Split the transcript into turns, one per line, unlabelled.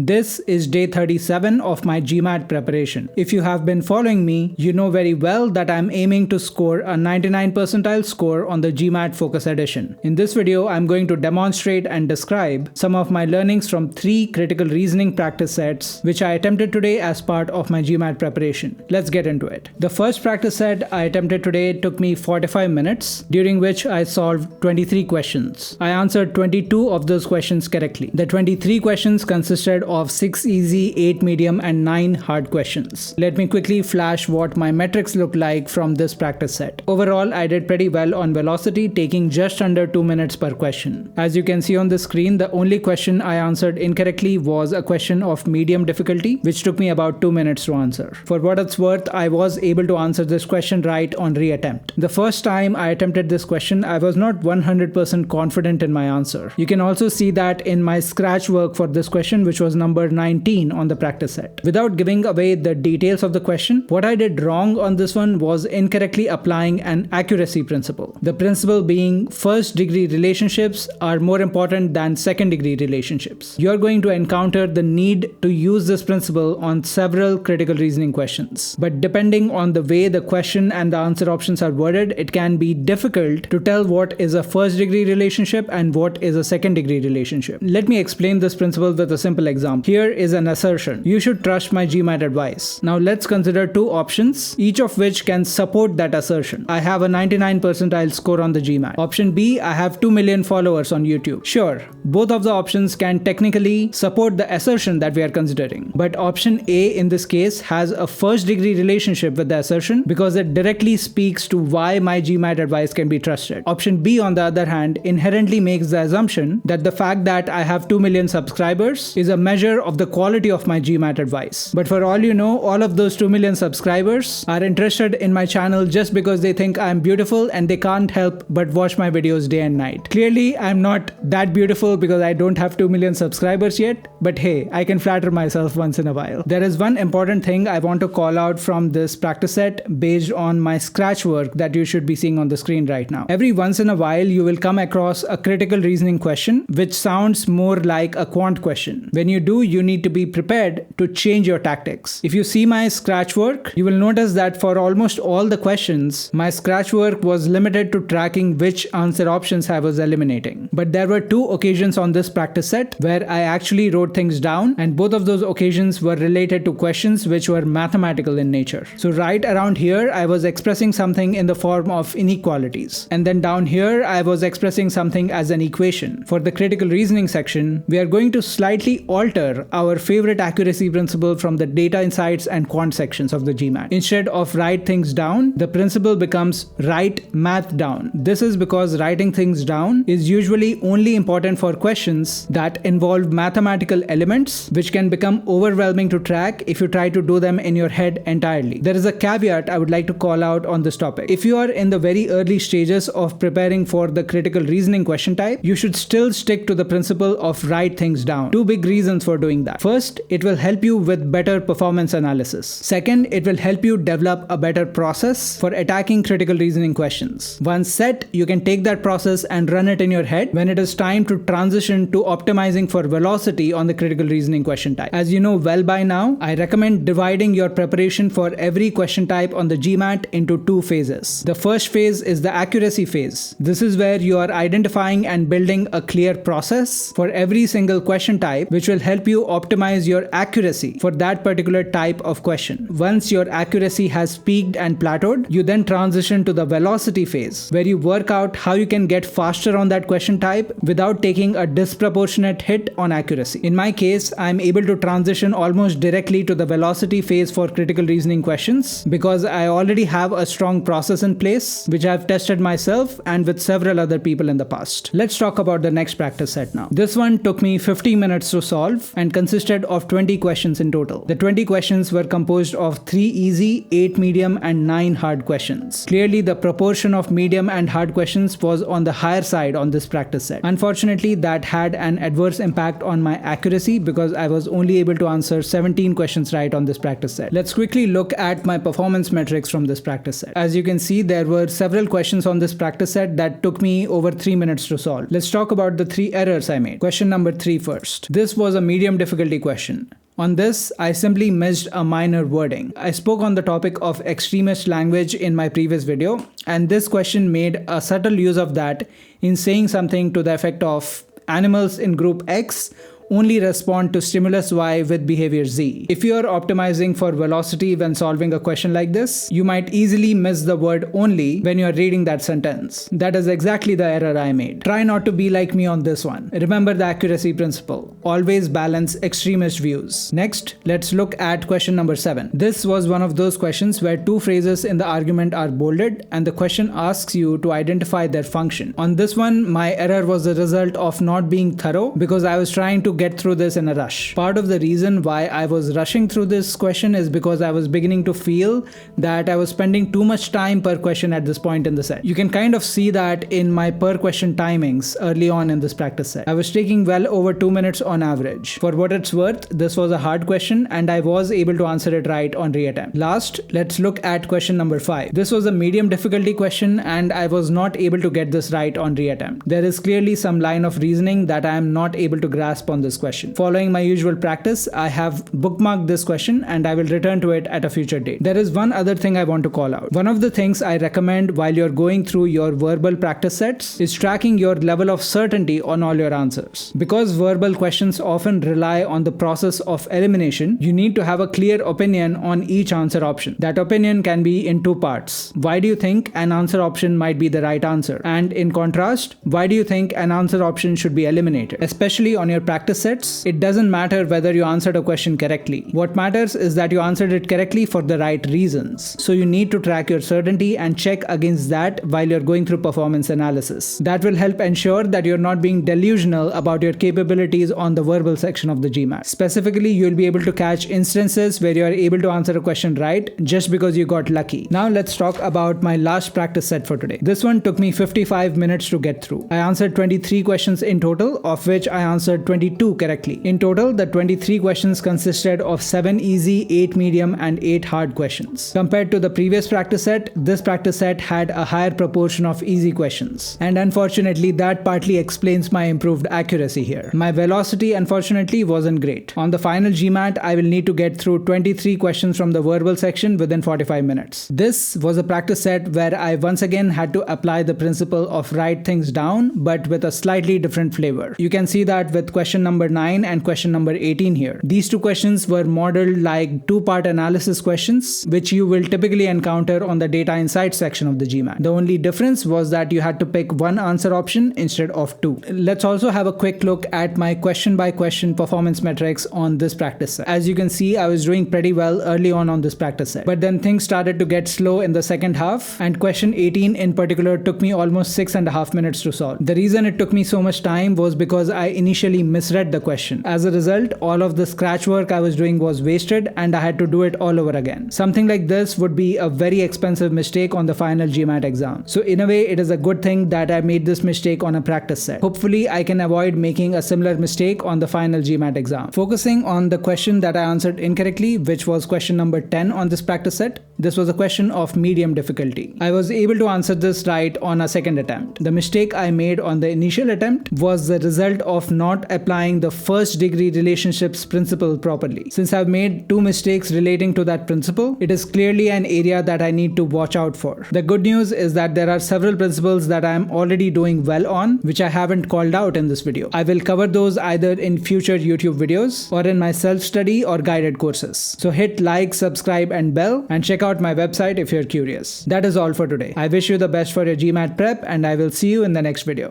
This is day 37 of my GMAT preparation. If you have been following me, you know very well that I'm aiming to score a 99 percentile score on the GMAT Focus Edition. In this video, I'm going to demonstrate and describe some of my learnings from 3 critical reasoning practice sets which I attempted today as part of my GMAT preparation. Let's get into it. The first practice set I attempted today took me 45 minutes, during which I solved 23 questions. I answered 22 of those questions correctly. The 23 questions consisted of 6 easy, 8 medium and 9 hard questions. Let me quickly flash what my metrics look like from this practice set. Overall, I did pretty well on velocity, taking just under 2 minutes per question. As you can see on the screen, the only question I answered incorrectly was a question of medium difficulty, which took me about 2 minutes to answer. For what it's worth, I was able to answer this question right on reattempt. The first time I attempted this question, I was not 100% confident in my answer. You can also see that in my scratch work for this question, which was number 19 on the practice set. Without giving away the details of the question, what I did wrong on this one was incorrectly applying an accuracy principle. The principle being first degree relationships are more important than second degree relationships. You're going to encounter the need to use this principle on several critical reasoning questions. But depending on the way the question and the answer options are worded, it can be difficult to tell what is a first degree relationship and what is a second degree relationship. Let me explain this principle with a simple example. Here is an assertion: you should trust my GMAT advice. Now let's consider 2 options, each of which can support that assertion. I have a 99 percentile score on the GMAT. Option B, I have 2 million followers on YouTube. Sure, both of the options can technically support the assertion that we are considering. But option A in this case has a first degree relationship with the assertion because it directly speaks to why my GMAT advice can be trusted. Option B, on the other hand, inherently makes the assumption that the fact that I have 2 million subscribers is a measure of the quality of my GMAT advice. But for all you know, all of those 2 million subscribers are interested in my channel just because they think I'm beautiful and they can't help but watch my videos day and night. Clearly, I'm not that beautiful because I don't have 2 million subscribers yet, but hey, I can flatter myself once in a while. There is one important thing I want to call out from this practice set based on my scratch work that you should be seeing on the screen right now. Every once in a while, you will come across a critical reasoning question which sounds more like a quant question. When you do, you need to be prepared to change your tactics. If you see my scratch work, you will notice that for almost all the questions, my scratch work was limited to tracking which answer options I was eliminating. But there were 2 occasions on this practice set where I actually wrote things down, and both of those occasions were related to questions which were mathematical in nature. So right around here, I was expressing something in the form of inequalities. And then down here, I was expressing something as an equation. For the critical reasoning section, we are going to slightly alter our favorite accuracy principle from the data insights and quant sections of the GMAT. Instead of write things down, the principle becomes write math down. This is because writing things down is usually only important for questions that involve mathematical elements, which can become overwhelming to track if you try to do them in your head entirely. There is a caveat I would like to call out on this topic. If you are in the very early stages of preparing for the critical reasoning question type, you should still stick to the principle of write things down. 2 big reasons for doing that. First, it will help you with better performance analysis. Second, it will help you develop a better process for attacking critical reasoning questions. Once set, you can take that process and run it in your head when it is time to transition to optimizing for velocity on the critical reasoning question type. As you know well by now, I recommend dividing your preparation for every question type on the GMAT into 2 phases. The first phase is the accuracy phase. This is where you are identifying and building a clear process for every single question type, which will help you optimize your accuracy for that particular type of question. Once your accuracy has peaked and plateaued, you then transition to the velocity phase, where you work out how you can get faster on that question type without taking a disproportionate hit on accuracy. In my case, I'm able to transition almost directly to the velocity phase for critical reasoning questions because I already have a strong process in place, which I've tested myself and with several other people in the past. Let's talk about the next practice set now. This one took me 50 minutes to solve and consisted of 20 questions in total. The 20 questions were composed of 3 easy, 8 medium and 9 hard questions. Clearly, the proportion of medium and hard questions was on the higher side on this practice set. Unfortunately, that had an adverse impact on my accuracy because I was only able to answer 17 questions right on this practice set. Let's quickly look at my performance metrics from this practice set. As you can see, there were several questions on this practice set that took me over 3 minutes to solve. Let's talk about the 3 errors I made. Question number 3 first. This was a medium difficulty question. On this, I simply missed a minor wording. I spoke on the topic of extremist language in my previous video, and this question made a subtle use of that in saying something to the effect of animals in group X only respond to stimulus Y with behavior Z. If you are optimizing for velocity when solving a question like this, you might easily miss the word only when you are reading that sentence. That is exactly the error I made. Try not to be like me on this one. Remember the accuracy principle. Always balance extremist views. Next, let's look at question number 7. This was one of those questions where two phrases in the argument are bolded and the question asks you to identify their function. On this one, my error was the result of not being thorough because I was trying to get through this in a rush. Part of the reason why I was rushing through this question is because I was beginning to feel that I was spending too much time per question at this point in the set. You can kind of see that in my per question timings early on in this practice set. I was taking well over 2 minutes on average. For what it's worth, this was a hard question and I was able to answer it right on reattempt. Last, let's look at question number 5. This was a medium difficulty question and I was not able to get this right on reattempt. There is clearly some line of reasoning that I am not able to grasp on this question. Following my usual practice, I have bookmarked this question and I will return to it at a future date. There is one other thing I want to call out. One of the things I recommend while you're going through your verbal practice sets is tracking your level of certainty on all your answers. Because verbal questions often rely on the process of elimination, you need to have a clear opinion on each answer option. That opinion can be in two parts. Why do you think an answer option might be the right answer? And in contrast, why do you think an answer option should be eliminated? Especially on your practice sets, it doesn't matter whether you answered a question correctly. What matters is that you answered it correctly for the right reasons. So you need to track your certainty and check against that while you're going through performance analysis. That will help ensure that you're not being delusional about your capabilities on the verbal section of the GMAT. Specifically, you'll be able to catch instances where you are able to answer a question right just because you got lucky. Now let's talk about my last practice set for today. This one took me 55 minutes to get through. I answered 23 questions in total, of which I answered 22 correctly. In total, the 23 questions consisted of 7 easy, 8 medium, and 8 hard questions. Compared to the previous practice set, this practice set had a higher proportion of easy questions. And unfortunately, that partly explains my improved accuracy here. My velocity, unfortunately, wasn't great. On the final GMAT, I will need to get through 23 questions from the verbal section within 45 minutes. This was a practice set where I once again had to apply the principle of write things down, but with a slightly different flavor. You can see that with question number 9 and question number 18 here. These two questions were modeled like two-part analysis questions, which you will typically encounter on the data insights section of the GMAT. The only difference was that you had to pick one answer option instead of two. Let's also have a quick look at my question by question performance metrics on this practice set. As you can see, I was doing pretty well early on this practice set, but then things started to get slow in the second half, and question 18 in particular took me almost 6.5 minutes to solve. The reason it took me so much time was because I initially misread the question. As a result, all of the scratch work I was doing was wasted and I had to do it all over again. Something like this would be a very expensive mistake on the final GMAT exam. So in a way, it is a good thing that I made this mistake on a practice set. Hopefully, I can avoid making a similar mistake on the final GMAT exam. Focusing on the question that I answered incorrectly, which was question number 10 on this practice set, this was a question of medium difficulty. I was able to answer this right on a second attempt. The mistake I made on the initial attempt was the result of not applying the first degree relationships principle properly. Since I've made two mistakes relating to that principle, it is clearly an area that I need to watch out for. The good news is that there are several principles that I am already doing well on, which I haven't called out in this video. I will cover those either in future YouTube videos or in my self-study or guided courses. So hit like, subscribe, and bell, and check out my website if you're curious. That is all for today. I wish you the best for your GMAT prep, and I will see you in the next video.